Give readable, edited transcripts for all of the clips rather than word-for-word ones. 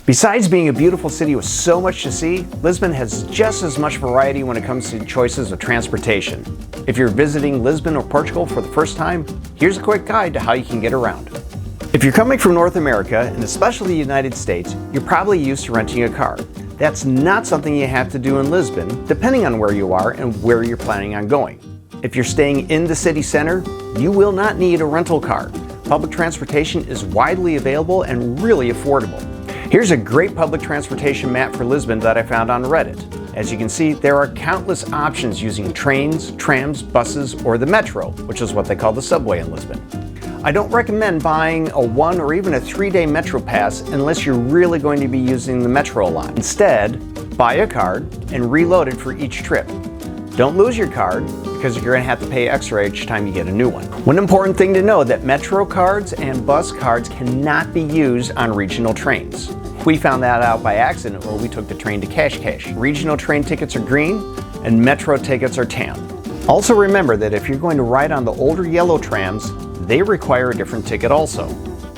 Besides being a beautiful city with so much to see, Lisbon has just as much variety when it comes to choices of transportation. If you're visiting Lisbon or Portugal for the first time, here's a quick guide to how you can get around. If you're coming from North America, and especially the United States, you're probably used to renting a car. That's not something you have to do in Lisbon, depending on where you are and where you're planning on going. If you're staying in the city center, you will not need a rental car. Public transportation is widely available and really affordable. Here's a great public transportation map for Lisbon that I found on Reddit. As you can see, there are countless options using trains, trams, buses, or the metro, which is what they call the subway in Lisbon. I don't recommend buying a 1 or even a 3-day metro pass unless you're really going to be using the metro a lot. Instead, buy a card and reload it for each trip. Don't lose your card because you're going to have to pay extra each time you get a new one. One important thing to know that metro cards and bus cards cannot be used on regional trains. We found that out by accident when we took the train to Cash. Regional train tickets are green and metro tickets are tan. Also remember that if you're going to ride on the older yellow trams, they require a different ticket also.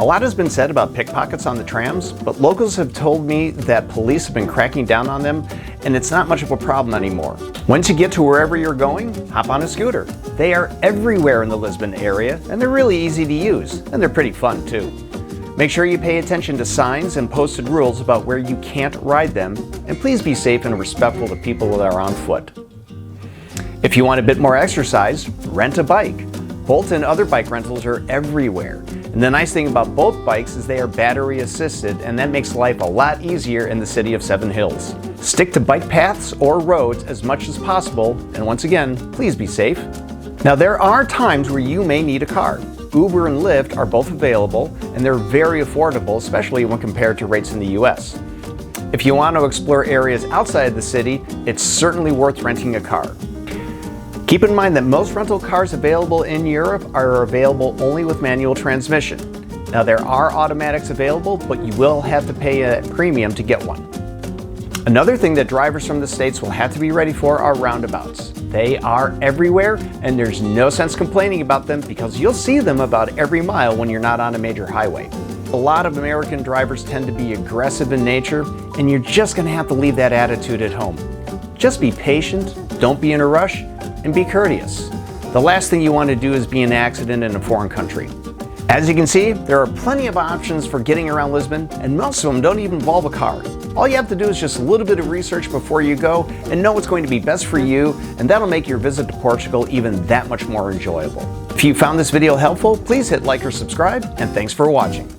A lot has been said about pickpockets on the trams, but locals have told me that police have been cracking down on them and it's not much of a problem anymore. Once you get to wherever you're going, hop on a scooter. They are everywhere in the Lisbon area and they're really easy to use and they're pretty fun too. Make sure you pay attention to signs and posted rules about where you can't ride them, and please be safe and respectful to people that are on foot. If you want a bit more exercise, rent a bike. Bolt and other bike rentals are everywhere. And the nice thing about both bikes is they are battery assisted, and that makes life a lot easier in the city of Seven Hills. Stick to bike paths or roads as much as possible, and once again, please be safe. Now there are times where you may need a car. Uber and Lyft are both available, and they're very affordable, especially when compared to rates in the US. If you want to explore areas outside the city, it's certainly worth renting a car. Keep in mind that most rental cars available in Europe are available only with manual transmission. Now there are automatics available, but you will have to pay a premium to get one. Another thing that drivers from the States will have to be ready for are roundabouts. They are everywhere, and there's no sense complaining about them because you'll see them about every mile when you're not on a major highway. A lot of American drivers tend to be aggressive in nature, and you're just going to have to leave that attitude at home. Just be patient, don't be in a rush, and be courteous. The last thing you want to do is be in an accident in a foreign country. As you can see, there are plenty of options for getting around Lisbon, and most of them don't even involve a car. All you have to do is just a little bit of research before you go and know what's going to be best for you, and that'll make your visit to Portugal even that much more enjoyable. If you found this video helpful, please hit like or subscribe, and thanks for watching.